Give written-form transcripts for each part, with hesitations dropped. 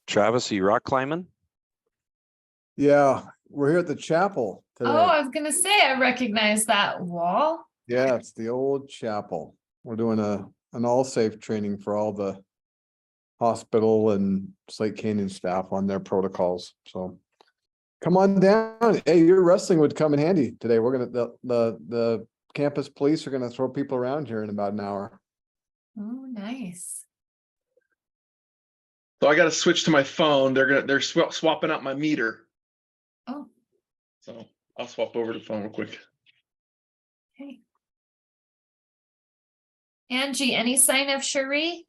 Travis, are you rock climbing? Yeah, we're here at the chapel today. Oh, I was gonna say, I recognize that wall. Yeah, it's the old chapel. We're doing an all safe training for all the hospital and Slate Canyon staff on their protocols. So come on down. Hey, your wrestling would come in handy today. We're gonna the campus police are gonna throw people around here in about an hour. Oh, nice. So I got to switch to my phone. They're swapping out my meter. Oh, So I'll swap over to the phone real quick. okay. Angie, any sign of Sheri?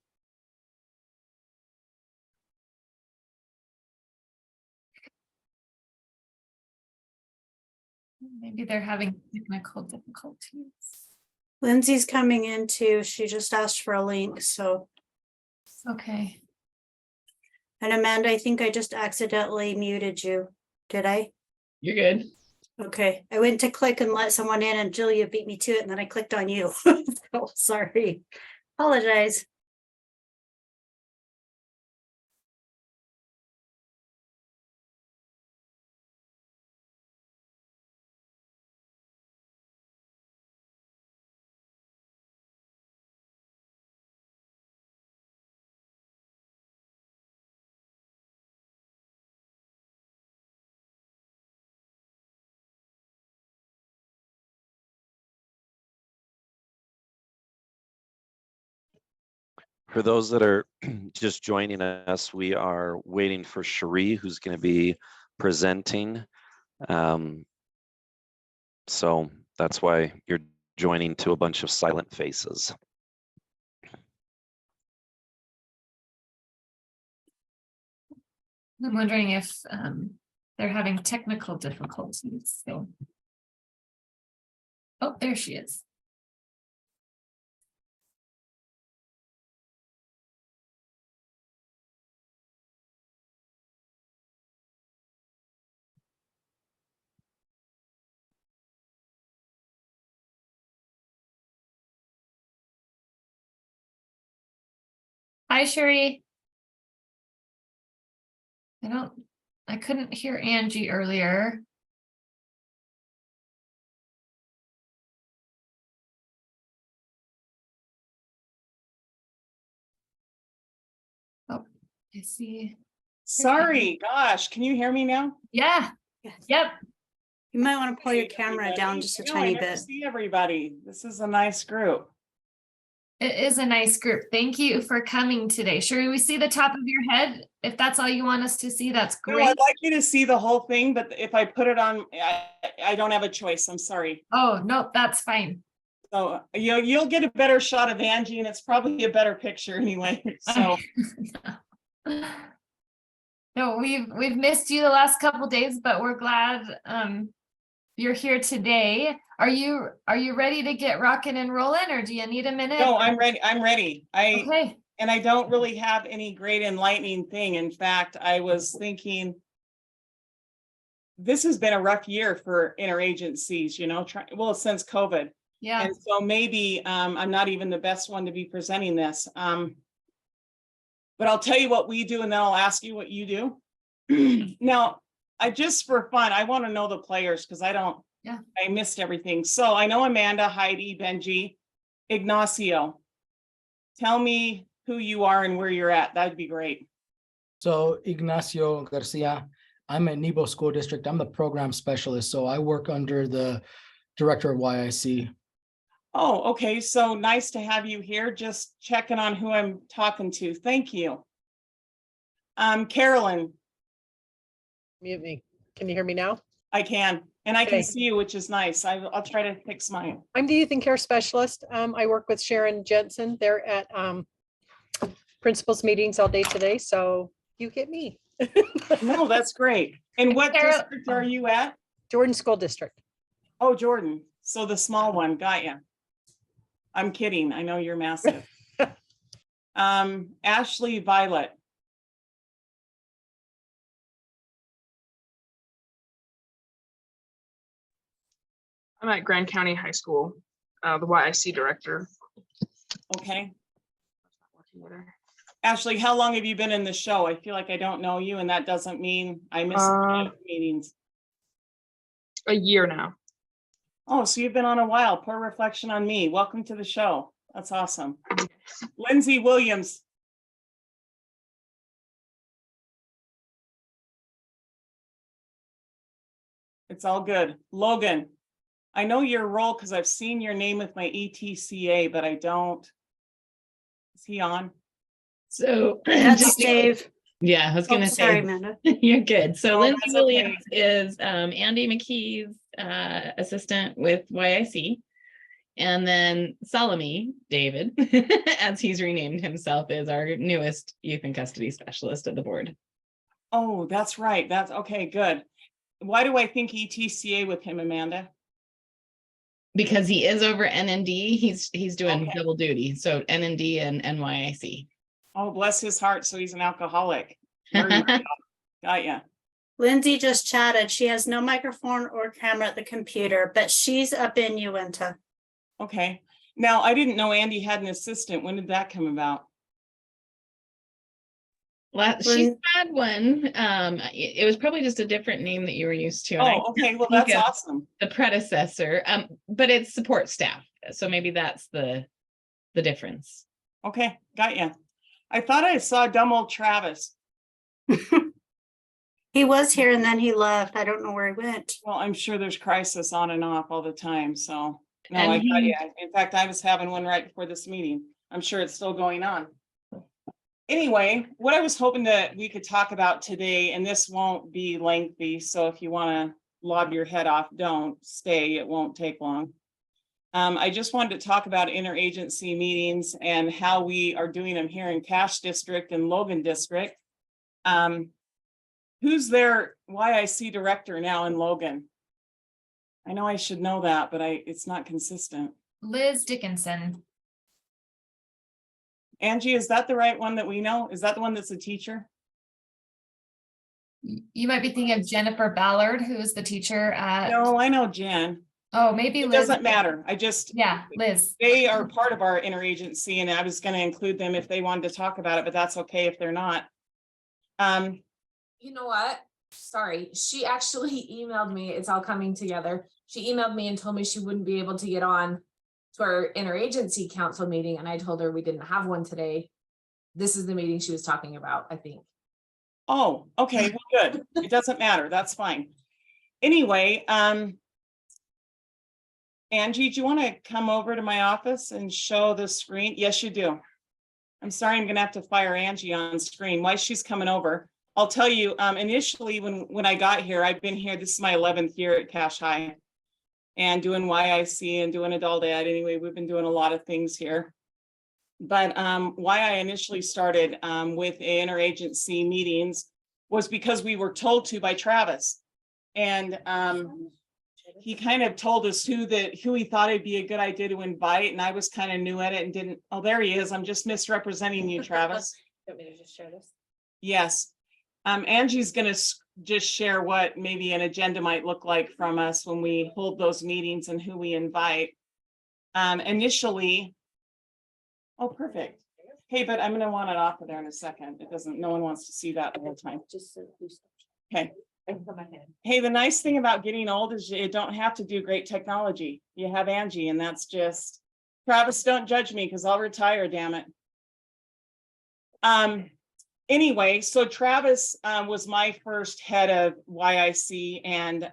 Maybe they're having technical difficulties. Lindsay's coming in too. She just asked for a link, so. Okay. And Amanda, I think I just accidentally muted you. Did I? You're good. Okay, I went to click and let someone in and Julia beat me to it and then I clicked on you. Oh, sorry. Apologize. For those that are just joining us, we are waiting for Sheri, who's going to be presenting. So that's why you're joining to a bunch of silent faces. I'm wondering if they're having technical difficulties. So. Oh, there she is. Hi, Sheri. I couldn't hear Angie earlier. Oh, I see. Sorry, gosh, can you hear me now? Yeah, Yes. yep. You might want to pull your Hey, camera everybody. down just a I know, tiny I never bit. see everybody. This is a nice group. It is a nice group. Thank you for coming today. Sheri, we see the top of your head. If that's all you want us to see, that's No, great. I'd like you to see the whole thing, but if I put it on, I don't have a choice. I'm sorry. Oh, no, that's fine. So you'll get a better shot of Angie, and it's probably a better picture anyway. So No, we've missed you the last couple days, but we're glad you're here today. Are you ready to get rocking and rolling, or do you need a minute? no, I'm ready. I'm ready. Okay. And I don't really have any great enlightening thing. In fact, I was thinking this has been a rough year for interagencies, well, since COVID. Yeah. And so maybe I'm not even the best one to be presenting this. But I'll tell you what we do, and then I'll ask you what you do. Now, just for fun, I want to know the players because I missed everything. So I know Amanda, Heidi, Benji, Ignacio. Tell me who you are and where you're at. That'd be great. So Ignacio Garcia, I'm at Nebo School District. I'm the program specialist. So I work under the director of YIC. Oh, okay. So nice to have you here. Just checking on who I'm talking to. Thank you. Carolyn. Mute me. Can you hear me now? I can, and I can Okay. see you, which is nice. I'll try to fix mine. I'm the Youth and Care Specialist. I work with Sharon Jensen. They're at principals meetings all day today, so you get me. No, that's great. And what Carol- district are you at? Jordan School District. Oh, Jordan. So the small one. Got ya. I'm kidding. I know you're massive. Ashley Violet. I'm at Grand County High School, the YIC director. Okay. Working with her. Ashley, how long have you been in the show? I feel like I don't know you, and that doesn't mean I missed meetings. A year now. Oh, so you've been on a while. Poor reflection on me. Welcome to the show. That's awesome. Lindsay Williams. It's all good. Logan, I know your role because I've seen your name with my ETCA, but I don't. Is he on? So That's Dave. yeah, I was Oh, gonna sorry, say Amanda. you're good. So Oh, Lindsay that's okay. Williams is Andy McKee's assistant with YIC. And then Salome David, as he's renamed himself, is our newest youth and custody specialist of the board. Oh, that's right. That's okay, good. Why do I think ETCA with him, Amanda? Because he is over NND, he's doing Okay. double duty. So NND and NYIC. Oh, bless his heart. So he's an alcoholic. Very good. Got ya. Lindsay just chatted. She has no microphone or camera at the computer, but she's up in Uinta. Okay. Now, I didn't know Andy had an assistant. When did that come about? She's had one. It was probably just a different name that you were used to. And I Oh, okay. Well, think that's of awesome. the predecessor, but it's support staff. So maybe that's the difference. Okay, got ya. I thought I saw dumb old Travis. He was here and then he left. I don't know where he went. Well, I'm sure there's crisis on and off all the time, so. No, And I got he- ya. In fact, I was having one right before this meeting. I'm sure it's still going on. Anyway, what I was hoping that we could talk about today, and this won't be lengthy, so if you want to lob your head off, don't stay. It won't take long. I just wanted to talk about interagency meetings and how we are doing them here in Cache District and Logan District. Who's their YIC director now in Logan? I know I should know that, but it's not consistent. Liz Dickinson. Angie, is that the right one that we know? Is that the one that's a teacher? You might be thinking of Jennifer Ballard, who is the teacher at, No, I know Jen. oh, maybe It Liz. doesn't matter. I just, Yeah, Liz. they are part of our interagency and I was going to include them if they wanted to talk about it, but that's okay if they're not. You know what? Sorry, she actually emailed me. It's all coming together. She emailed me and told me she wouldn't be able to get on to our interagency council meeting. And I told her we didn't have one today. This is the meeting she was talking about, I think. Oh, okay, well, good. It doesn't matter. That's fine. Anyway, Angie, do you want to come over to my office and show the screen? Yes, you do. I'm sorry, I'm gonna have to fire Angie on screen. While she's coming over, I'll tell you, initially when I got here, I've been here, this is my 11th year at Cache High and doing YIC and doing adult ed. Anyway, we've been doing a lot of things here. But why I initially started with interagency meetings was because we were told to by Travis. And he kind of told us who he thought it'd be a good idea to invite. And I was kind of new at it and didn't, oh, there he is. I'm just misrepresenting you, Travis. Want me to just share this? Yes. Angie's going to just share what maybe an agenda might look like from us when we hold those meetings and who we invite. Initially, oh, perfect. Hey, but I'm going to want it off of there in a second. It doesn't, no one wants to see that the whole time. Okay. Hey, the nice thing about getting old is you don't have to do great technology. You have Angie, and that's just, Travis, don't judge me because I'll retire, damn it. Anyway, so Travis was my first head of YIC, and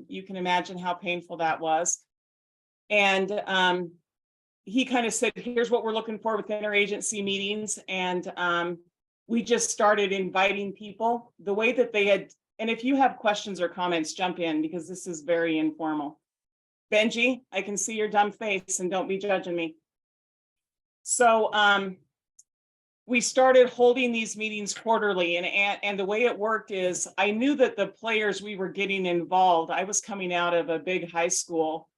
you can imagine how painful that was. And he kind of said, here's what we're looking for with interagency meetings. And we just started inviting people the way that they had. And if you have questions or comments, jump in because this is very informal. Benji, I can see your dumb face and don't be judging me. So we started holding these meetings quarterly, and the way it worked is I knew that the players we were getting involved, I was coming out of a big high school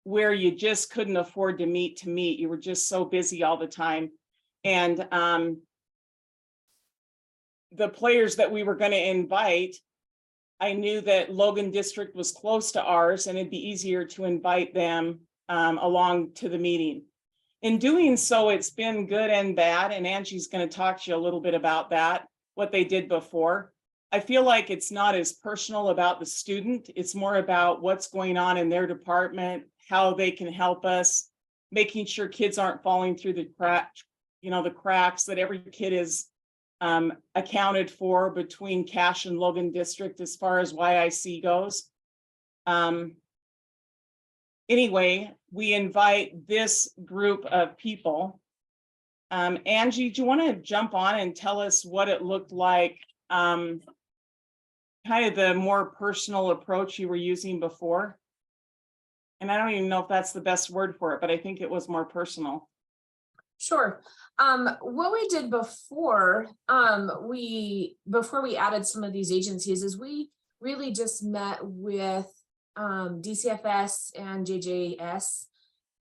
where you just couldn't afford to meet. You were just so busy all the time. And the players that we were going to invite, I knew that Logan District was close to ours and it'd be easier to invite them along to the meeting. In doing so, it's been good and bad, and Angie's going to talk to you a little bit about that, what they did before. I feel like it's not as personal about the student. It's more about what's going on in their department, how they can help us, making sure kids aren't falling through the cracks, that every kid is accounted for between Cache and Logan District as far as YIC goes. Anyway, we invite this group of people. Angie, do you want to jump on and tell us what it looked like? Kind of the more personal approach you were using before. And I don't even know if that's the best word for it, but I think it was more personal. Sure. What we did before we added some of these agencies is we really just met with DCFS and JJS,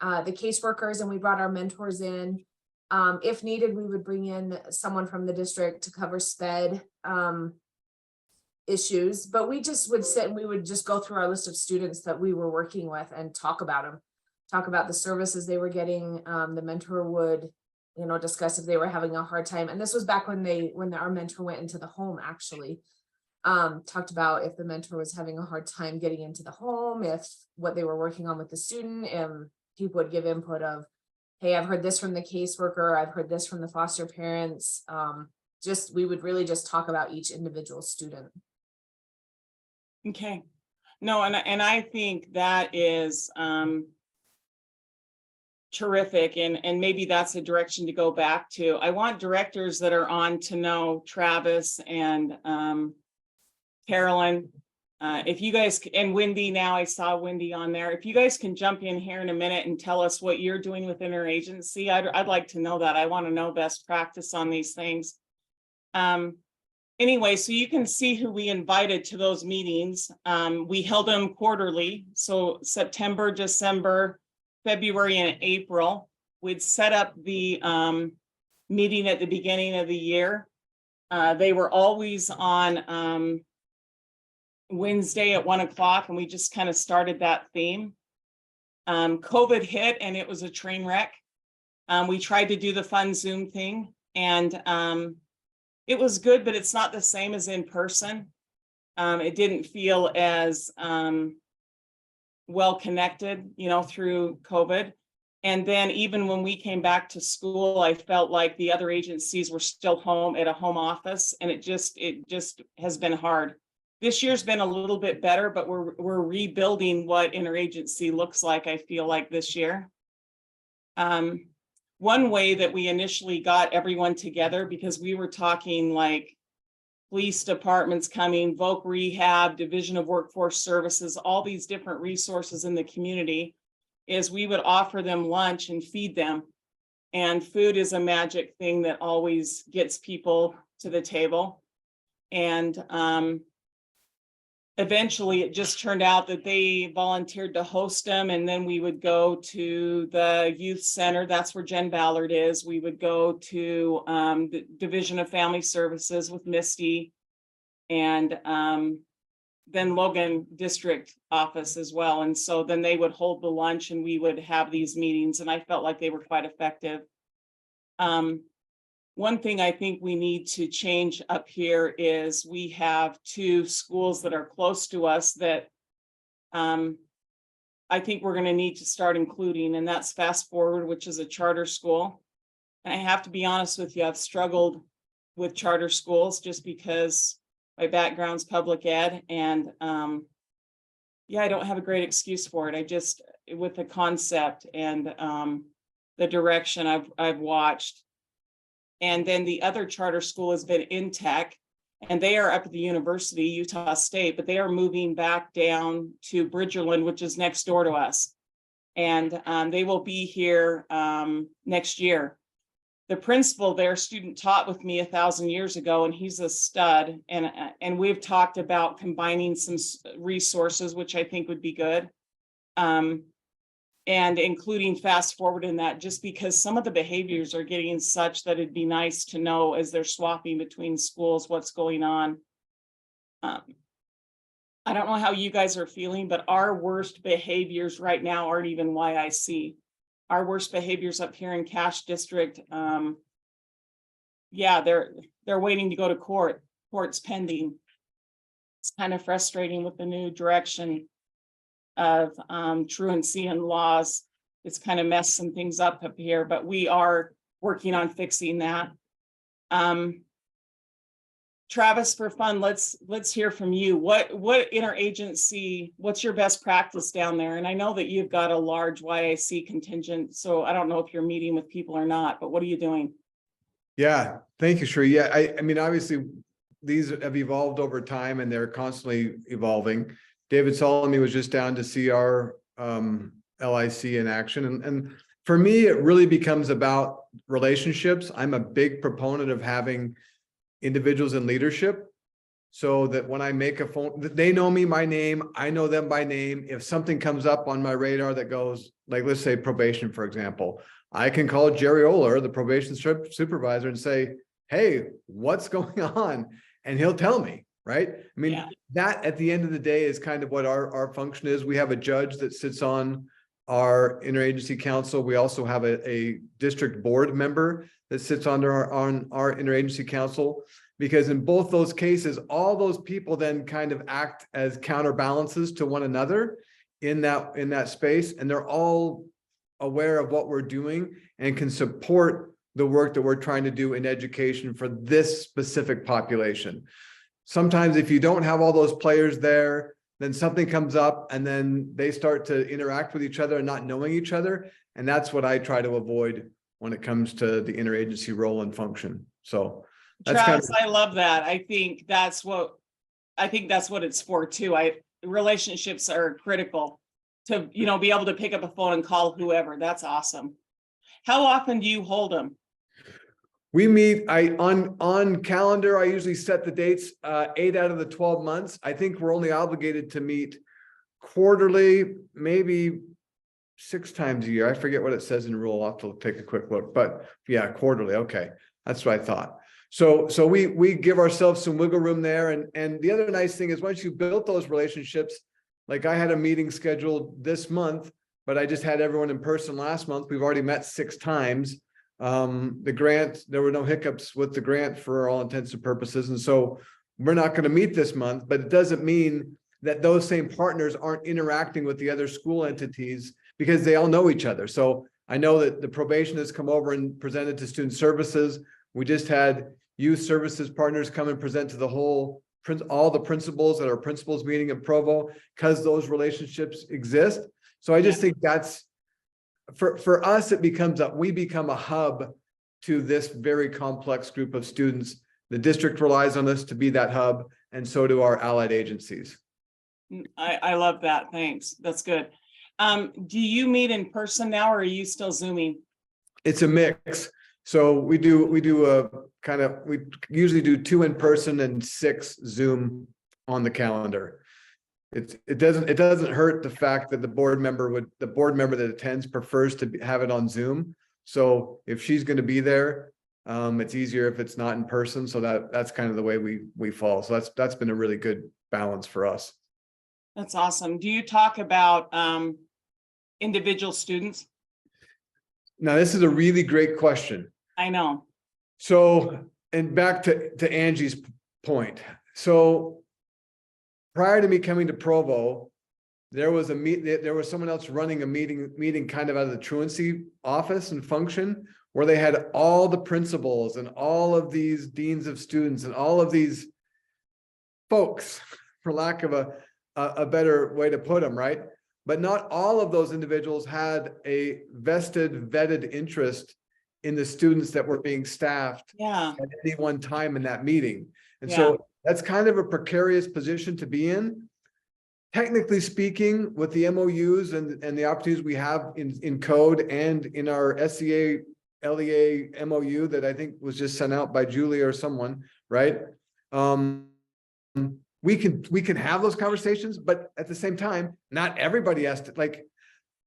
the caseworkers, and we brought our mentors in. If needed, we would bring in someone from the district to cover SPED issues, but we just would sit and we would just go through our list of students that we were working with and talk about them, talk about the services they were getting. The mentor would, discuss if they were having a hard time. And this was back when our mentor went into the home, actually. Talked about if the mentor was having a hard time getting into the home, if what they were working on with the student, and people would give input of, hey, I've heard this from the caseworker, I've heard this from the foster parents. We would really just talk about each individual student. Okay. No, and I think that is terrific, and maybe that's a direction to go back to. I want directors that are on to know Travis and Carolyn. If you guys, and Wendy, now I saw Wendy on there. If you guys can jump in here in a minute and tell us what you're doing with Interagency, I'd like to know that. I want to know best practice on these things. Anyway, so you can see who we invited to those meetings. We held them quarterly. So September, December, February, and April. We'd set up the meeting at the beginning of the year. They were always on Wednesday at 1 o'clock, and we just kind of started that theme. COVID hit and it was a train wreck. We tried to do the fun Zoom thing, and it was good, but it's not the same as in person. It didn't feel as well connected, through COVID. And then even when we came back to school, I felt like the other agencies were still home at a home office, and it just has been hard. This year's been a little bit better, but we're rebuilding what interagency looks like, I feel like, this year. One way that we initially got everyone together, because we were talking like police departments coming, voc rehab, Division of Workforce Services, all these different resources in the community, is we would offer them lunch and feed them. And food is a magic thing that always gets people to the table. And eventually it just turned out that they volunteered to host them, and then we would go to the youth center. That's where Jen Ballard is. We would go to the Division of Family Services with Misty, and then Logan District office as well. And so then they would hold the lunch and we would have these meetings, and I felt like they were quite effective. One thing I think we need to change up here is we have 2 schools that are close to us that I think we're going to need to start including, and that's Fast Forward, which is a charter school. And I have to be honest with you, I've struggled with charter schools just because my background's public ed, and I don't have a great excuse for it. I just, with the concept and the direction I've watched. And then the other charter school has been Intech, and they are up at the University, Utah State, but they are moving back down to Bridgerland, which is next door to us. And they will be here next year. The principal there, student taught with me 1,000 years ago, and he's a stud. And we've talked about combining some resources, which I think would be good. And including Fast Forward in that, just because some of the behaviors are getting such that it'd be nice to know as they're swapping between schools, what's going on. I don't know how you guys are feeling, but our worst behaviors right now aren't even YIC. our worst behaviors up here in Cache District. Yeah, they're waiting to go to court. Court's pending. It's kind of frustrating with the new direction of truancy and laws. It's kind of messed some things up here, but we are working on fixing that. Travis, for fun, let's hear from you. What interagency, what's your best practice down there? And I know that you've got a large YIC contingent, so I don't know if you're meeting with people or not, but what are you doing? Yeah, thank you, Sheri. Yeah, I mean, obviously, these have evolved over time and they're constantly evolving. David Solomon was just down to see our LIC in action. And for me, it really becomes about relationships. I'm a big proponent of having individuals in leadership so that when I make a phone, they know me by name, I know them by name. If something comes up on my radar that goes, like, let's say probation, for example, I can call Jerry Oler, the probation supervisor, and say, hey, what's going on? And he'll tell me, right? I mean, that at the end of the day is kind of what our function is. We have a judge that sits on our interagency council. We also have a district board member that sits on our interagency council, because in both those cases, all those people then kind of act as counterbalances to one another in that space. And they're all aware of what we're doing and can support the work that we're trying to do in education for this specific population. Sometimes if you don't have all those players there, then something comes up and then they start to interact with each other and not knowing each other. And that's what I try to avoid when it comes to the interagency role and function. So that's Travis, I love that. I think that's what it's for too. Relationships are critical to, be able to pick up a phone and call whoever. That's awesome. How often do you hold them? We meet, on calendar, I usually set the dates 8 out of the 12 months. I think we're only obligated to meet quarterly, maybe 6 times a year. I forget what it says in the rule. I'll have to take a quick look, but yeah, quarterly. Okay. That's what I thought. So we give ourselves some wiggle room there. And the other nice thing is once you've built those relationships, like I had a meeting scheduled this month, but I just had everyone in person last month. We've already met 6 times. The grant, there were no hiccups with the grant for all intents and purposes. And so we're not going to meet this month, but it doesn't mean that those same partners aren't interacting with the other school entities because they all know each other. So I know that the probation has come over and presented to student services. We just had youth services partners come and present to all the principals at our principals meeting in Provo, because those relationships exist. So I just think that's, for us, we become a hub to this very complex group of students. The district relies on us to be that hub, and so do our allied agencies. I love that. Thanks. That's good. Do you meet in person now, or are you still Zooming? It's a mix. So we usually do 2 in person and 6 Zoom on the calendar. It doesn't hurt the fact that the board member that attends prefers to have it on Zoom. So if she's going to be there, it's easier if it's not in person. So that's kind of the way we fall. So that's been a really good balance for us. That's awesome. Do you talk about individual students? Now, this is a really great question. I know. So, and back to Angie's point. So prior to me coming to Provo, there was someone else running a meeting kind of out of the truancy office and function, where they had all the principals and all of these deans of students and all of these folks, for lack of a better way to put them, right? But not all of those individuals had a vetted interest in the students that were being staffed at any one time in that meeting. And so that's kind of a precarious position to be in. Technically speaking, with the MOUs and the opportunities we have in code and in our SCA LEA MOU that I think was just sent out by Julie or someone, right? We can have those conversations, but at the same time, not everybody has to,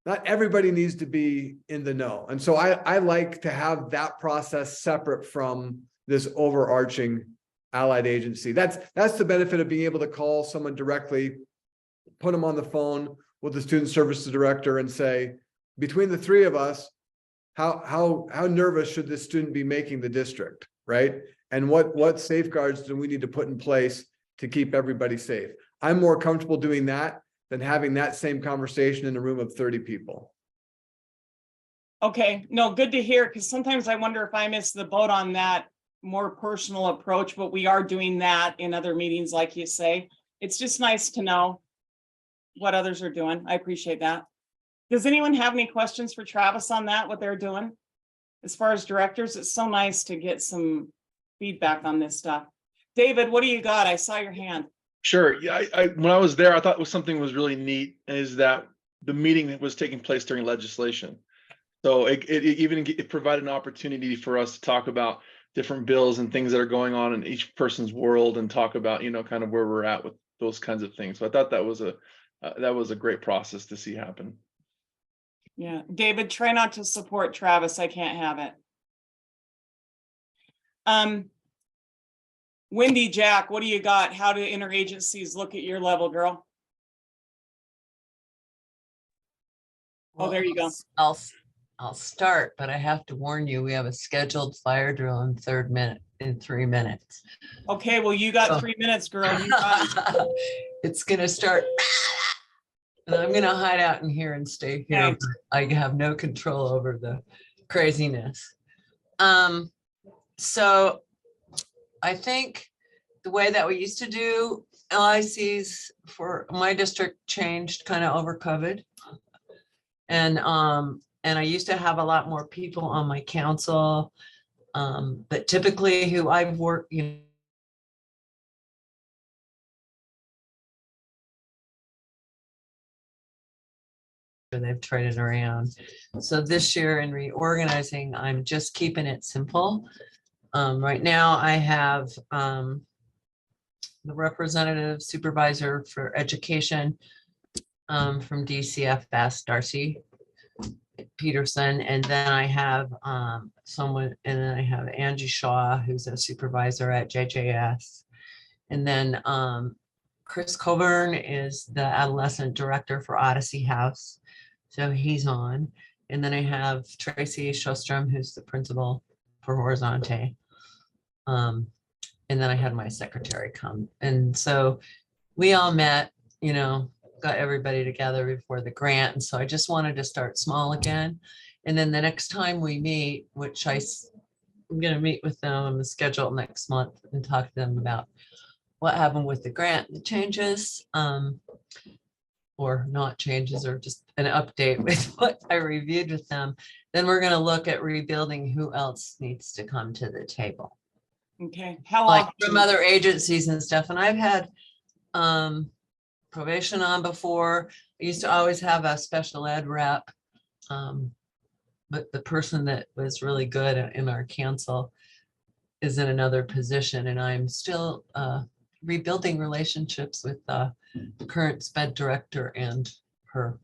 not everybody needs to be in the know. And so I like to have that process separate from this overarching allied agency. That's the benefit of being able to call someone directly, put them on the phone with the student services director and say, between the three of us, how nervous should this student be making the district, right? And what safeguards do we need to put in place to keep everybody safe? I'm more comfortable doing that than having that same conversation in a room of 30 people. Okay, no, good to hear, because sometimes I wonder if I missed the boat on that more personal approach, but we are doing that in other meetings, like you say. It's just nice to know what others are doing. I appreciate that. Does anyone have any questions for Travis on that, what they're doing? As far as directors, it's so nice to get some feedback on this stuff. David, what do you got? I saw your hand. Sure. Yeah, when I was there, I thought something was really neat is that the meeting that was taking place during legislation. So it provided an opportunity for us to talk about different bills and things that are going on in each person's world and talk about, kind of where we're at with those kinds of things. So I thought that was a great process to see happen. Yeah, David, try not to support Travis. I can't have it. Wendy, Jack, what do you got? How do interagencies look at your level, girl? Oh, there you go. I'll start, but I have to warn you, we have a scheduled fire drill in 3 minutes. Okay, well, you got 3 minutes, girl. You got it. It's gonna start. And I'm gonna hide out in here and stay here. Okay. I have no control over the craziness. So I think the way that we used to do LICs for my district changed kind of over COVID. And I used to have a lot more people on my council, but typically who I've worked, they've traded around. So this year in reorganizing, I'm just keeping it simple. Right now I have the representative supervisor for education from DCFS, Darcy Peterson, and then I have someone, and then I have Angie Shaw, who's a supervisor at JJS, and then Chris Coburn is the adolescent director for Odyssey House, so he's on, and then I have Tracy Shostrom, who's the principal for Horizonte, and then I had my secretary come, and so we all met, got everybody together before the grant. And so I just wanted to start small again. And then the next time we meet, which I'm going to meet with them on the schedule next month and talk to them about what happened with the grant, the changes, or not changes, or just an update with what I reviewed with them. Then we're going to look at rebuilding who else needs to come to the table. Okay. How like often? From other agencies and stuff. And I've had probation on before. I used to always have a special ed rep, but the person that was really good in our council is in another position, and I'm still rebuilding relationships with the current SPED director and her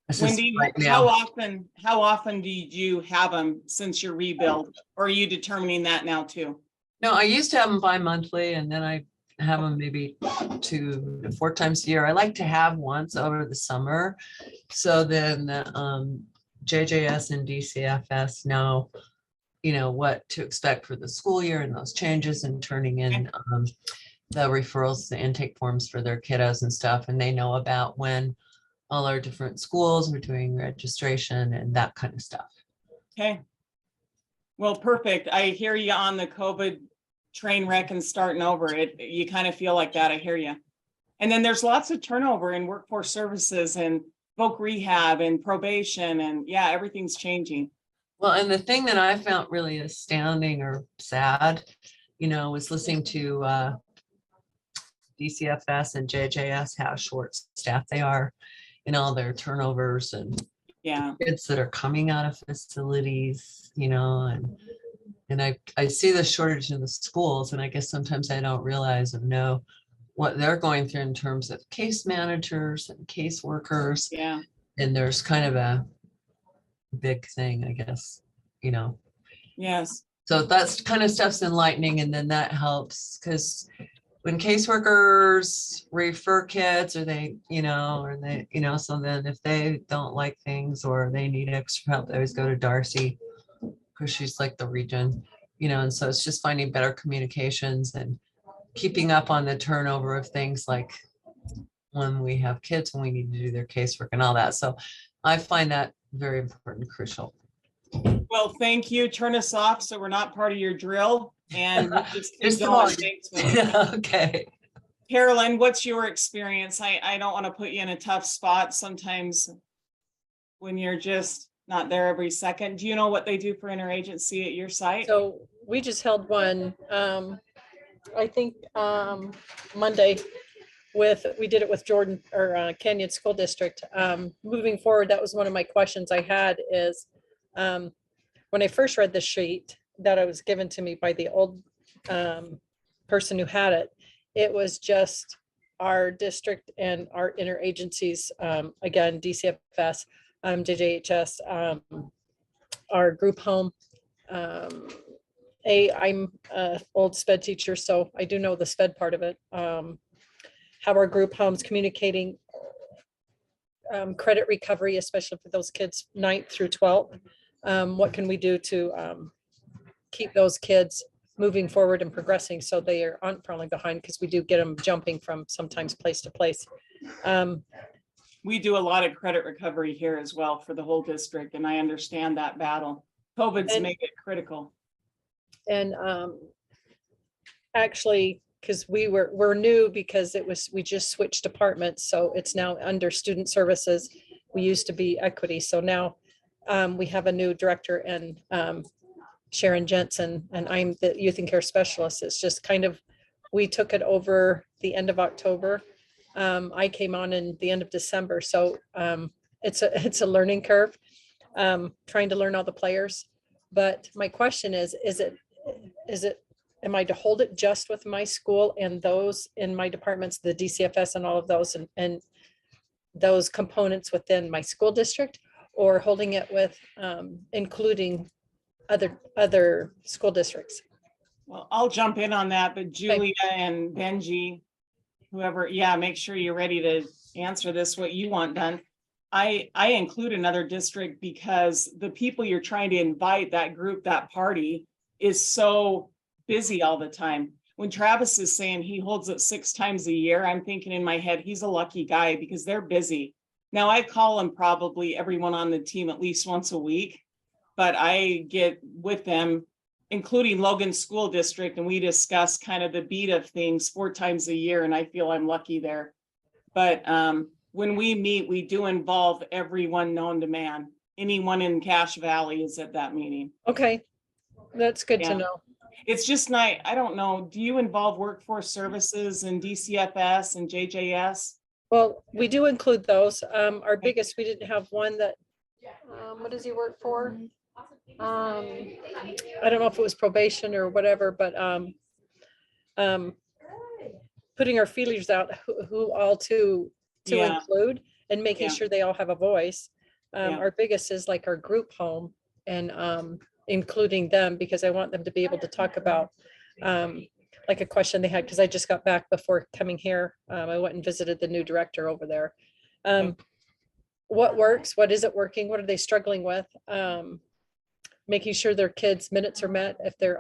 assistant. Wendy, right now. how often did you have them since your rebuild? Or are you determining that now too? No, I used to have them bi-monthly, and then I have them maybe 2 to 4 times a year. I like to have once over the summer. So then JJS and DCFS know, what to expect for the school year and those changes, and turning in the referrals, the intake forms for their kiddos and stuff. And they know about when all our different schools are doing registration and that kind of stuff. Okay. Well, perfect. I hear you on the COVID train wreck and starting over it. You kind of feel like that. I hear you. And then there's lots of turnover in workforce services and voc rehab and probation, and everything's changing. Well, and the thing that I found really astounding or sad, was listening to DCFS and JJS, how short staffed they are in all their turnovers and kids that are coming out of facilities, and I see the shortage in the schools, and I guess sometimes I don't realize or know what they're going through in terms of case managers and case workers. Yeah. And there's kind of a big thing, I guess, Yes. So that's kind of stuff's enlightening, and then that helps because when caseworkers refer kids or they, so then if they don't like things or they need extra help, they always go to Darcy because she's like the region, and so it's just finding better communications and keeping up on the turnover of things like when we have kids, when we need to do their casework and all that. So I find that very important, crucial. Well, thank you. Turn us off so we're not part of your drill. And we'll just keep Just going. going. Thanks, Melissa. Okay. Carolyn, what's your experience? I don't want to put you in a tough spot sometimes when you're just not there every second. Do you know what they do for interagency at your site? So we just held one, I think, Monday we did it with Jordan or Canyon School District. Moving forward, that was one of my questions I had is, when I first read the sheet that I was given to me by the old person who had it, it was just our district and our interagencies, again, DCFS, JJHS, our group home. I'm a old SPED teacher, so I do know the SPED part of it. How our group homes communicating credit recovery, especially for those kids 9th through 12th. What can we do to keep those kids moving forward and progressing so they aren't falling behind, because we do get them jumping from sometimes place to place. We do a lot of credit recovery here as well for the whole district, and I understand that battle. COVID's made it critical. And actually, because we're new, because we just switched departments, so it's now under student services. We used to be equity, so now we have a new director, and Sharon Jensen, and I'm the youth and care specialist. It's just kind of, we took it over the end of October. I came on in the end of December, so it's a learning curve, trying to learn all the players. But my question is am I to hold it just with my school and those in my departments, the DCFS and all of those, and those components within my school district, or holding it with including other school districts? Well, I'll jump in on that, but Julia and Benji, whoever, make sure you're ready to answer this, what you want done. I include another district because the people you're trying to invite, that group, that party, is so busy all the time. When Travis is saying he holds it 6 times a year, I'm thinking in my head, he's a lucky guy because they're busy. Now I call him probably everyone on the team at least once a week, but I get with them, including Logan School District, and we discuss kind of the beat of things 4 times a year, and I feel I'm lucky there. But when we meet, we do involve everyone known to man. Anyone in Cache Valley is at that meeting. Okay, that's good to know. It's just not, I don't know, do you involve workforce services and DCFS and JJS? Well, we do include those. Our biggest, we didn't have one that, what does he work for? I don't know if it was probation or whatever, but putting our feelers out, who all to include, and making sure they all have a voice. Our biggest is like our group home, and including them, because I want them to be able to talk about like a question they had, because I just got back before coming here. I went and visited the new director over there. What works? What isn't working? What are they struggling with? Making sure their kids' minutes are met if they're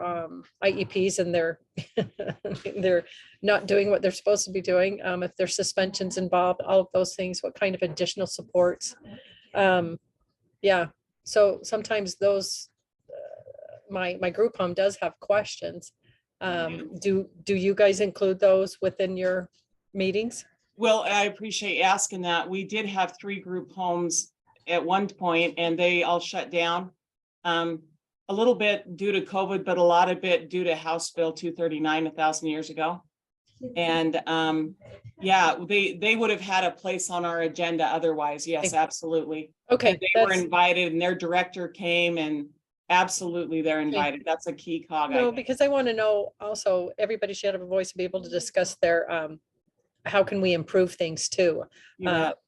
IEPs and they're not doing what they're supposed to be doing. If there's suspensions involved, all of those things, what kind of additional supports. So sometimes those, my group home does have questions. Do you guys include those within your meetings? Well, I appreciate you asking that. We did have 3 group homes at one point, and they all shut down. A little bit due to COVID, but a lot of it due to House Bill 239 1,000 years ago. And they would have had a place on our agenda otherwise. Yes, absolutely. Okay. And they were invited, and their director came, and absolutely they're invited. That's a key cog. No, because I want to know also, everybody should have a voice to be able to discuss their how can we improve things too?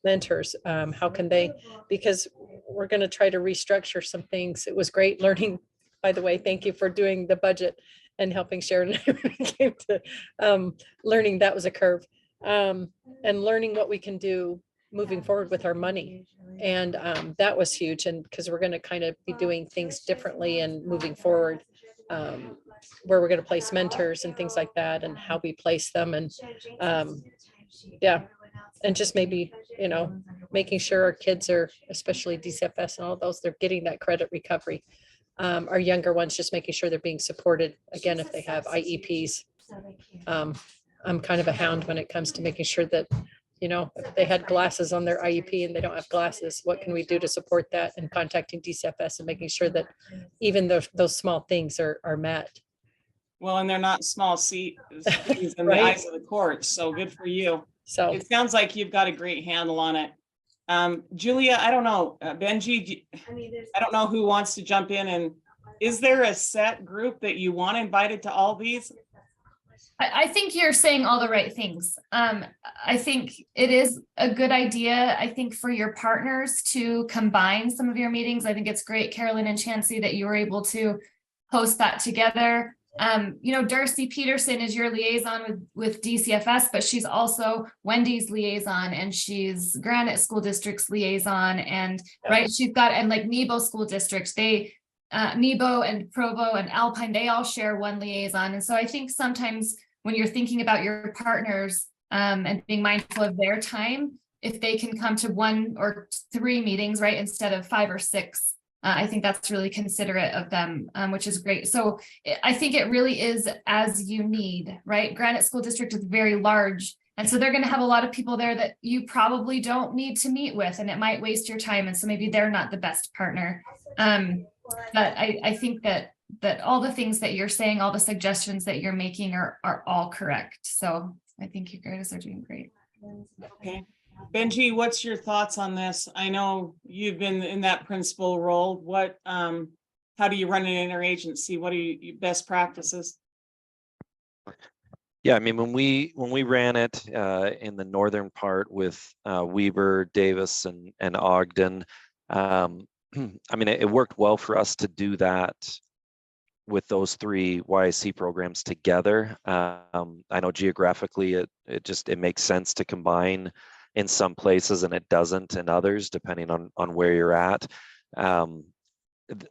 Mentors, how can they, because we're going to try to restructure some things. It was great learning, by the way, thank you for doing the budget and helping Sharon and I when it came to learning that was a curve. And learning what we can do moving forward with our money. And that was huge. And because we're going to kind of be doing things differently and moving forward, where we're going to place mentors and things like that and how we place them. And yeah, and just maybe, you know, making sure our kids are, especially DCFS and all those, they're getting that credit recovery. Our younger ones, just making sure they're being supported, again, if they have IEPs. I'm kind of a hound when it comes to making sure that, you know, if they had glasses on their IEP and they don't have glasses, what can we do to support that, and contacting DCFS and making sure that even those small things are met. Well, and they're not small things in Right. the eyes of the court, so good for you. So It sounds like you've got a great handle on it. Julia, I don't know, Benji, I don't know who wants to jump in, and is there a set group that you want invited to all these? I think you're saying all the right things. I think it is a good idea, I think, for your partners to combine some of your meetings. I think it's great, Carolyn and Chancey, that you were able to host that together. You know, Darcy Peterson is your liaison with DCFS, but she's also Wendy's liaison, and she's Granite School District's liaison, and right, she's got, and like Nebo School District, they Nebo and Provo and Alpine, they all share one liaison. And so I think sometimes when you're thinking about your partners and being mindful of their time, if they can come to 1 or 3 meetings, right, instead of 5 or 6, I think that's really considerate of them, which is great. So I think it really is as you need, right? Granite School District is very large. And so they're going to have a lot of people there that you probably don't need to meet with, and it might waste your time. And so maybe they're not the best partner. But I think that all the things that you're saying, all the suggestions that you're making are all correct. So I think you guys are doing great. Okay. Benji, what's your thoughts on this? I know you've been in that principal role. What, how do you run an interagency? What are your best practices? Yeah, I mean, when we ran it in the northern part with Weber, Davis, and Ogden, I mean, it worked well for us to do that with those 3 YIC programs together. I know geographically it makes sense to combine in some places, and it doesn't in others, depending on where you're at.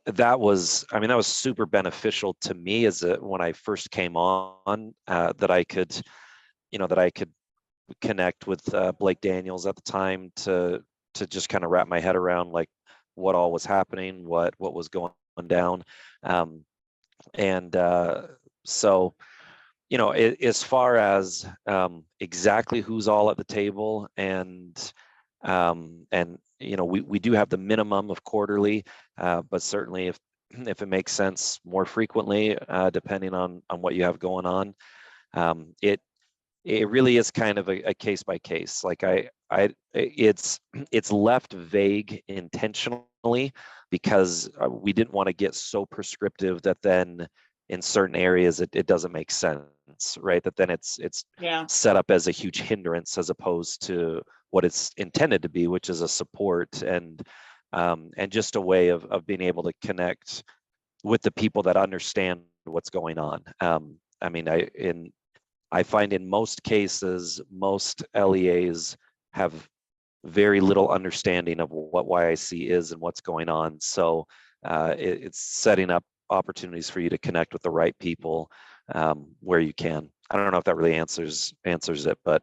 That was super beneficial to me when I first came on, that I could connect with Blake Daniels at the time to just kind of wrap my head around like what all was happening, what was going down. So, you know, as far as exactly who's all at the table, and you know, we do have the minimum of quarterly, but certainly if it makes sense more frequently, depending on what you have going on, it really is kind of a case by case. Like it's left vague intentionally because we didn't want to get so prescriptive that then in certain areas it doesn't make sense, right? That then it's set up as a huge hindrance as opposed to what it's intended to be, which is a support and just a way of being able to connect with the people that understand what's going on. I mean, I find in most cases, most LEAs have very little understanding of what YIC is and what's going on. So it's setting up opportunities for you to connect with the right people where you can. I don't know if that really answers it, but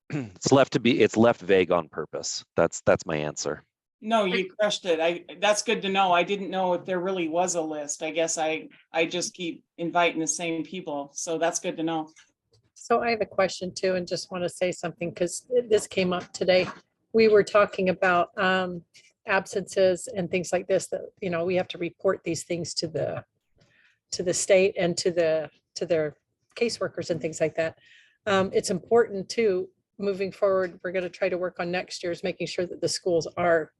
it's left vague on purpose. That's my answer. No, you crushed it. That's good to know. I didn't know if there really was a list. I guess I just keep inviting the same people. So that's good to know. So I have a question too, and just want to say something because this came up today. We were talking about absences and things like this, that, you know, we have to report these things to the state and to their caseworkers and things like that. It's important too, moving forward, we're going to try to work on next year's making sure that the schools are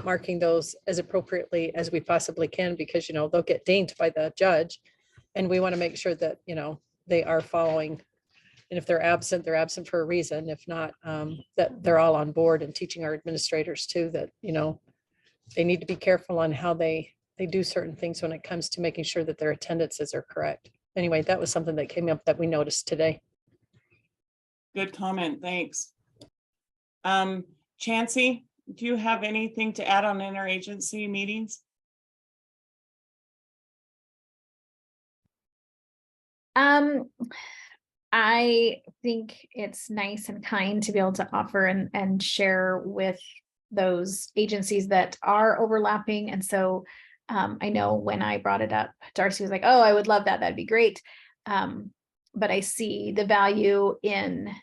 marking those as appropriately as we possibly can, because, you know, they'll get dinged by the judge. And we want to make sure that, you know, they are following. And if they're absent for a reason. If not, that they're all on board, and teaching our administrators too, that, you know, they need to be careful on how they do certain things when it comes to making sure that their attendances are correct. anyway, that was something that came up that we noticed today. Good comment, thanks. Chancey, do you have anything to add on interagency meetings? I think it's nice and kind to be able to offer and share with those agencies that are overlapping. And so I know when I brought it up, Darcy was like, oh, I would love that. That'd be great. But I see the value in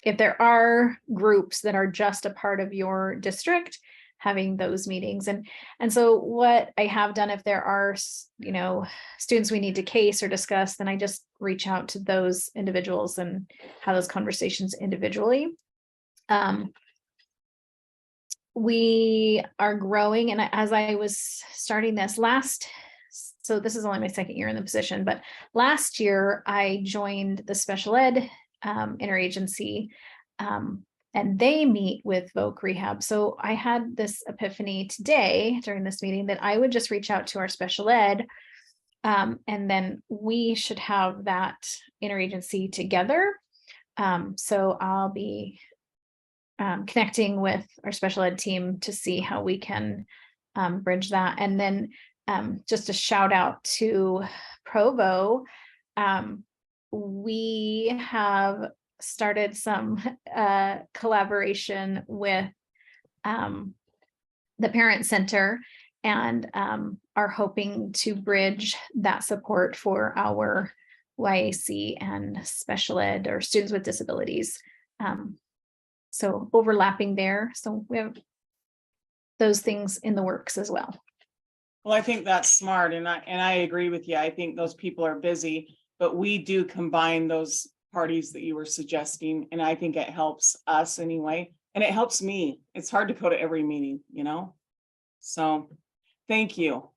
if there are groups that are just a part of your district, having those meetings. And so what I have done, if there are, students we need to case or discuss, then I just reach out to those individuals and have those conversations individually. We are growing, and as I was starting this so this is only my second year in the position, but last year I joined the special ed interagency, and they meet with voc rehab. So I had this epiphany today during this meeting that I would just reach out to our special ed, and then we should have that interagency together. So I'll be connecting with our special ed team to see how we can bridge that. And then just a shout out to Provo. We have started some collaboration with the Parent Center, and are hoping to bridge that support for our YIC and special ed or students with disabilities. So overlapping there. So we have those things in the works as well. Well, I think that's smart, and I agree with you. I think those people are busy, but we do combine those parties that you were suggesting, and I think it helps us anyway, and it helps me. It's hard to go to every meeting, So thank you.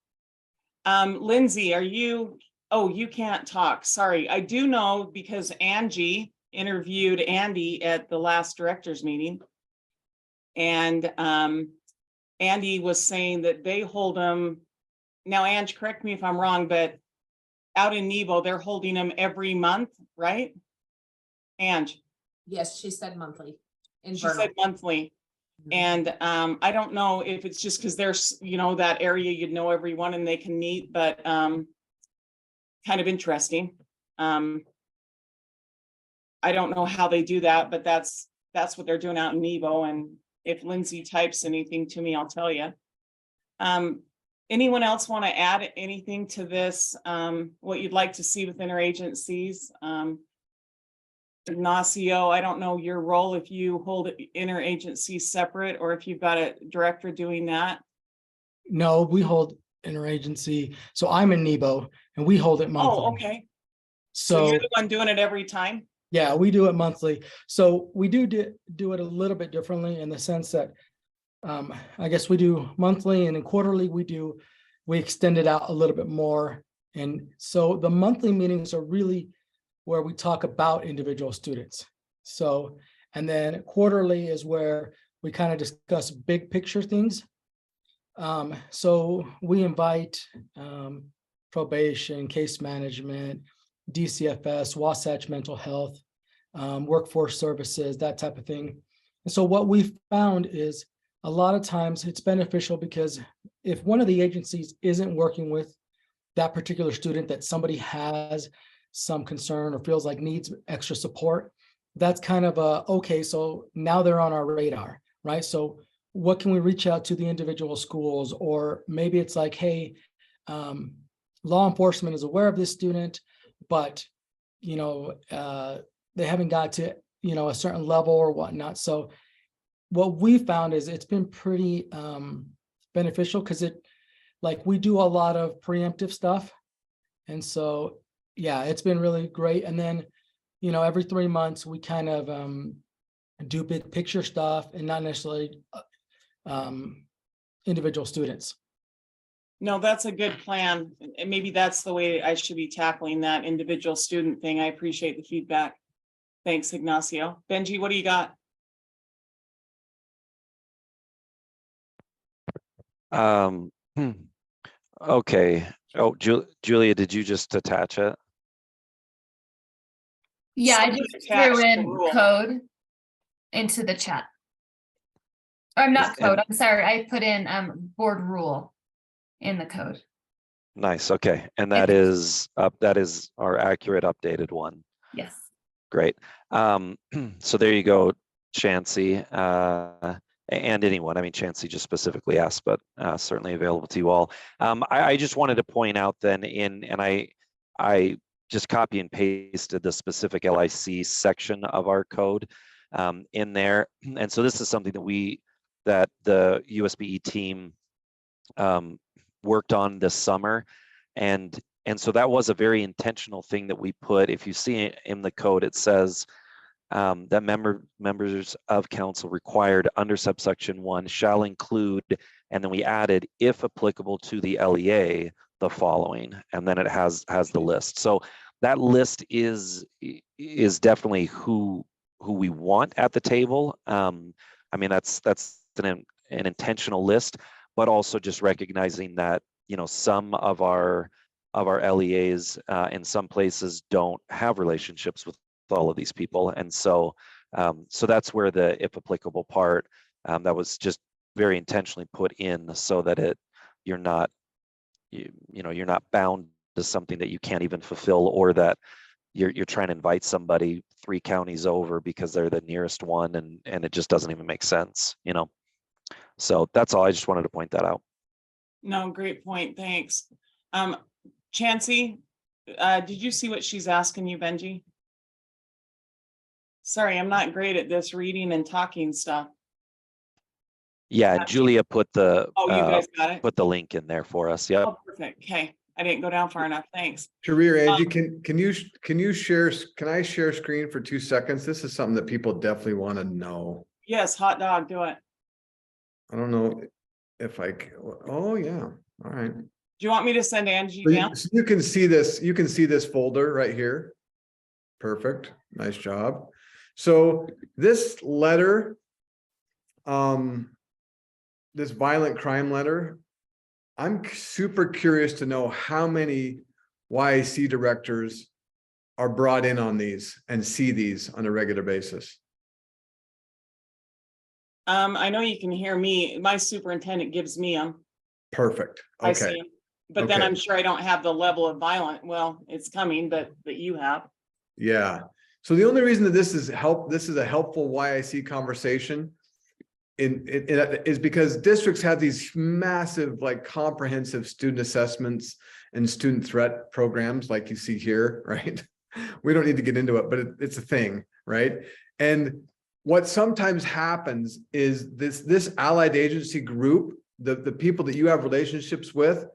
Lindsay, you can't talk. Sorry. I do know because Angie interviewed Andy at the last directors meeting, and Andy was saying that they hold them. Now, Ange, correct me if I'm wrong, but out in Nebo, they're holding them every month, right? Ange? Yes, she said monthly. She said monthly. And I don't know if it's just because there's, that area, everyone and they can meet, but kind of interesting. I don't know how they do that, but that's what they're doing out in Nebo. And if Lindsay types anything to me, I'll tell you. Anyone else want to add anything to this? What you'd like to see with interagencies? Ignacio, I don't know your role, if you hold interagencies separate or if you've got a director doing that. No, we hold interagency. So I'm in Nebo and we hold it monthly. Oh, okay. So you're the one doing it every time? Yeah, we do it monthly. So we do it a little bit differently in the sense that I guess we do monthly, and then quarterly we extend it out a little bit more. And so the monthly meetings are really where we talk about individual students. So, and then quarterly is where we kind of discuss big picture things. So we invite probation, case management, DCFS, Wasatch Mental Health, workforce services, that type of thing. And so what we found is a lot of times it's beneficial because if one of the agencies isn't working with that particular student that somebody has some concern or feels like needs extra support, that's kind of okay, so now they're on our radar, right? So what can we reach out to the individual schools? Or maybe it's like, hey, law enforcement is aware of this student, but they haven't got to a certain level or whatnot. So what we found is it's been pretty beneficial because we do a lot of preemptive stuff. And so, yeah, it's been really great. And then, every 3 months we kind of do big picture stuff and not necessarily individual students. No, that's a good plan. And maybe that's the way I should be tackling that individual student thing. I appreciate the feedback. Thanks, Ignacio. Benji, what do you got? Okay. Oh, Julia, did you just attach it? Yeah, I Somebody just attached threw the in rule. code into the chat. I'm not Is- code, and- I'm sorry, I put in board rule in the code. Nice. Okay. And that is our accurate updated one. Yes. Great. So there you go, Chansey, and anyone. I mean, Chansey just specifically asked, but certainly available to you all. I just wanted to point out then and I just copy and pasted the specific LIC section of our code in there. And so this is something that the USBE team worked on this summer. And so that was a very intentional thing that we put. If you see in the code, it says that members of council required under subsection 1 shall include, and then we added, if applicable to the LEA, the following, and then it has the list. So that list is definitely who we want at the table. I mean, that's an intentional list, but also just recognizing that, you know, some of our LEAs in some places don't have relationships with all of these people, and so that's where the if applicable part that was just very intentionally put in so that you're not you're not bound to something that you can't even fulfill, or that you're trying to invite somebody 3 counties over because they're the nearest one, and it just doesn't even make sense, you know. So that's all. I just wanted to point that out. No, great point. Thanks. Chansey, did you see what she's asking you, Benji? Sorry, I'm not great at this reading and talking stuff. Yeah, and Julia put the Oh, you guys got it? put the link in there for us. Yep. Oh, perfect. Okay. I didn't go down far enough. Thanks. Sheri or Angie, can you share, can I share screen for 2 seconds? This is something that people definitely want to know. Yes, hot dog, do it. I don't know if oh yeah, all right. Do you want me to send Angie So down? you can see this folder right here. Perfect, nice job. So this letter, this violent crime letter, I'm super curious to know how many YIC directors are brought in on these and see these on a regular basis. I know you can hear me. My superintendent gives me them. Perfect. I Okay. see 'em. But then Okay. I'm sure I don't have the level of violent. Well, it's coming, but you have. Yeah. So the only reason that this is a helpful YIC conversation is because districts have these massive, like, comprehensive student assessments and student threat programs like you see here, right? We don't need to get into it, but it's a thing, right? And what sometimes happens is this allied agency group, the people that you have relationships with,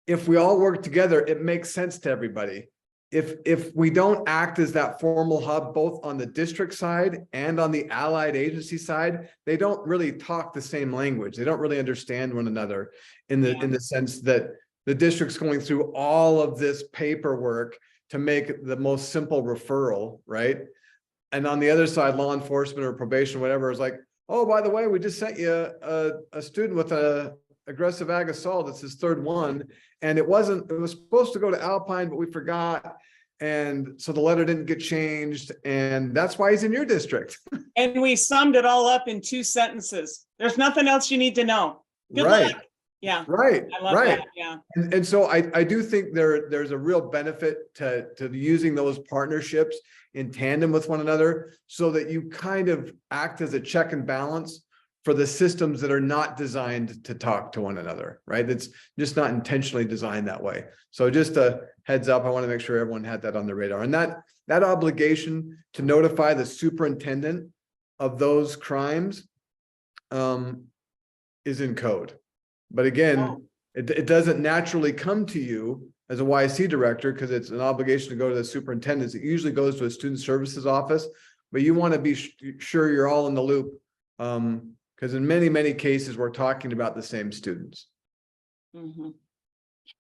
if we all work together, it makes sense to everybody. If we don't act as that formal hub, both on the district side and on the allied agency side, they don't really talk the same language. They don't really understand one another in the sense that the district's going through all of this paperwork to make the most simple referral, right? And on the other side, law enforcement or probation, whatever, is like, oh, by the way, we just sent you a student with a aggressive ag assault. It's his 3rd one. And it was supposed to go to Alpine, but we forgot. And so the letter didn't get changed. And that's why he's in your district. And we summed it all up in 2 sentences. There's nothing else you need to know. Good Right. luck. Yeah. Right. I love Right. that. Yeah. And so I do think there's a real benefit to using those partnerships in tandem with one another, so that you kind of act as a check and balance for the systems that are not designed to talk to one another, right? It's just not intentionally designed that way. So just a heads up, I want to make sure everyone had that on their radar. And that obligation to notify the superintendent of those crimes is in code. But again, it doesn't naturally come to you as a YIC director, because it's an obligation to go to the superintendents. It usually goes to a student services office, but you want to be sure you're all in the loop. Because in many, many cases, we're talking about the same students. Mm-hmm.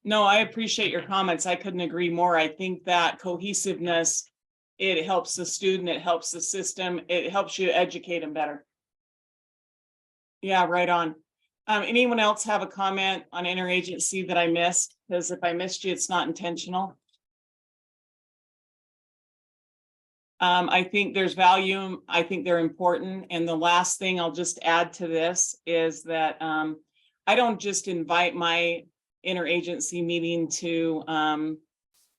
No, I appreciate your comments. I couldn't agree more. I think that cohesiveness, it helps the student, it helps the system, it helps you educate them better. Yeah, right on. Anyone else have a comment on interagency that I missed? Because if I missed you, it's not intentional. I think there's value. I think they're important. And the last thing I'll just add to this is that I don't just invite my interagency meeting to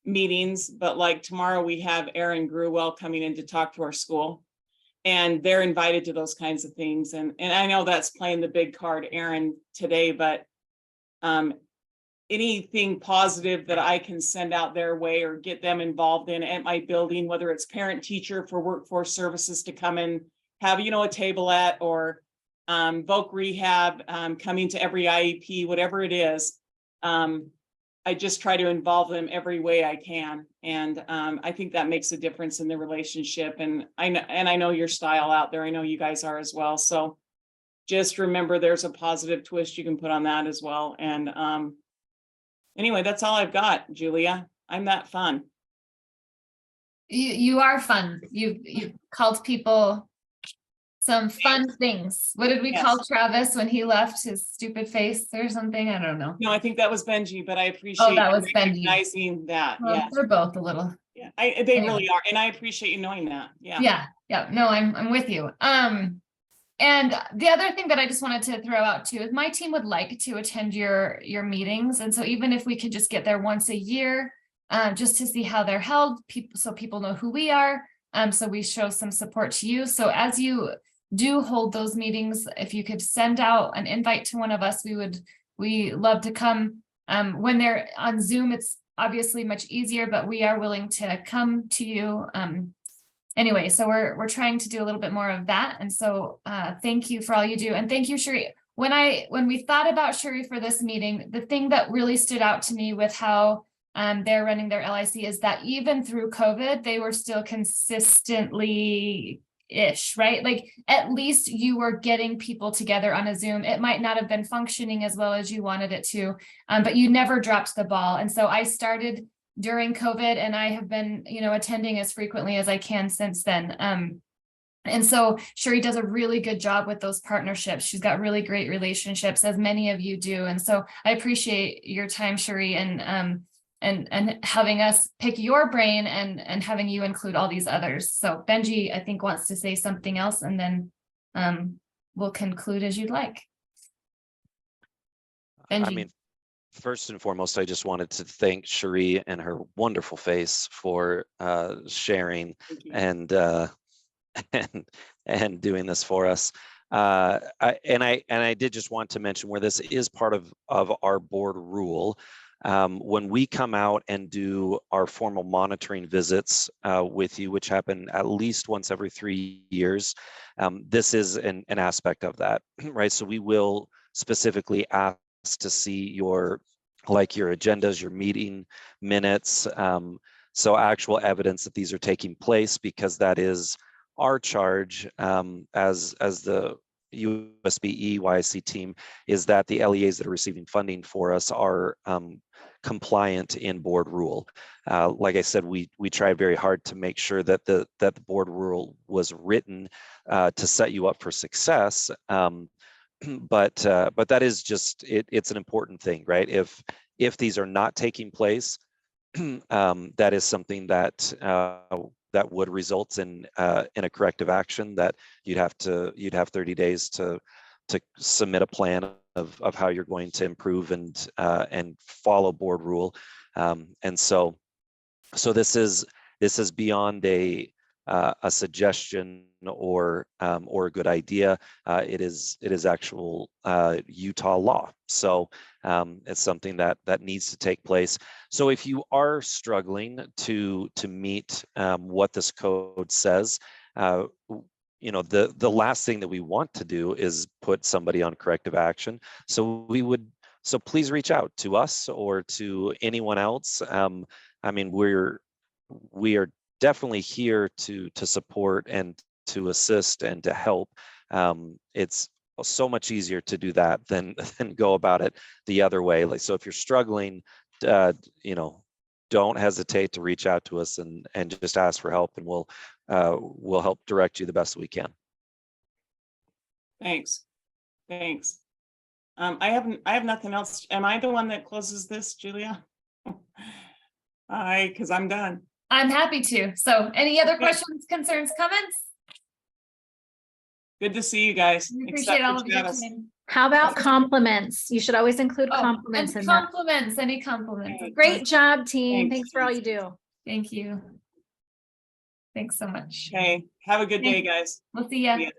meetings, but like tomorrow we have Aaron Grewell coming in to talk to our school. And they're invited to those kinds of things. And I know that's playing the big card, Aaron, today, but anything positive that I can send out their way or get them involved in at my building, whether it's parent teacher for workforce services to come and have, you know, a tableette, or voc rehab, coming to every IEP, whatever it is. I just try to involve them every way I can. And I think that makes a difference in the relationship. And I know your style out there. I know you guys are as well. So just remember there's a positive twist you can put on that as well. And anyway, that's all I've got, Julia. I'm that fun. You are fun. You've called people some fun things. What did we call Travis when he left, his stupid face or something? I don't know. No, I think that was Benji, but I appreciate that was Benji. recognizing that. Well, Yeah, they're both a little. yeah, they really are, and I appreciate you knowing that. Yeah. Yeah. No, I'm with you. And the other thing that I just wanted to throw out too is my team would like to attend your meetings, and so even if we could just get there once a year, just to see how they're held, so people know who we are, so we show some support to you. So as you do hold those meetings, if you could send out an invite to one of us, we love to come. When they're on Zoom, it's obviously much easier, but we are willing to come to you. Anyway, so we're trying to do a little bit more of that. And so thank you for all you do. And thank you, Sheri. When we thought about Sheri for this meeting, the thing that really stood out to me with how they're running their LIC is that even through COVID, they were still consistently ish, right? Like at least you were getting people together on a Zoom. It might not have been functioning as well as you wanted it to, but you never dropped the ball. And so I started during COVID, and I have been, attending as frequently as I can since then. And so Sheri does a really good job with those partnerships. She's got really great relationships, as many of you do. And so I appreciate your time, Sheri, and having us pick your brain and having you include all these others. So Benji, I think, wants to say something else, and then we'll conclude as you'd like. Benji. First and foremost, I just wanted to thank Sheri and her wonderful face for sharing and doing this for us. I did just want to mention where this is part of our board rule. When we come out and do our formal monitoring visits with you, which happen at least once every 3 years, this is an aspect of that, right? So we will specifically ask to see your agendas, your meeting minutes, so actual evidence that these are taking place, because that is our charge as the USB YIC team, is that the LEAs that are receiving funding for us are compliant in board rule. Like I said, we tried very hard to make sure that the board rule was written to set you up for success. But that is just it's an important thing, right? If these are not taking place, that is something that would result in a corrective action that you'd have 30 days to submit a plan of how you're going to improve and follow board rule. And so this is beyond a suggestion or a good idea. It is actual Utah law. So it's something that needs to take place. So if you are struggling to meet what this code says, the last thing that we want to do is put somebody on corrective action. So please reach out to us or to anyone else. We are definitely here to support and to assist and to help. It's so much easier to do that than go about it the other way. So if you're struggling, don't hesitate to reach out to us and just ask for help, and we'll help direct you the best we can. Thanks. I have nothing else. Am I the one that closes this, Julia? Because I'm done. I'm happy to. So any other Okay. questions, concerns, comments? Good to see you guys. We except appreciate all for of your Travis. time. How about compliments? You should always include Oh, compliments and in that. compliments, any compliments. Okay. Great job, team. Thanks. Thanks for all you do. Thank you. Thanks so much. Okay, have a good day, guys. We'll see ya. See ya.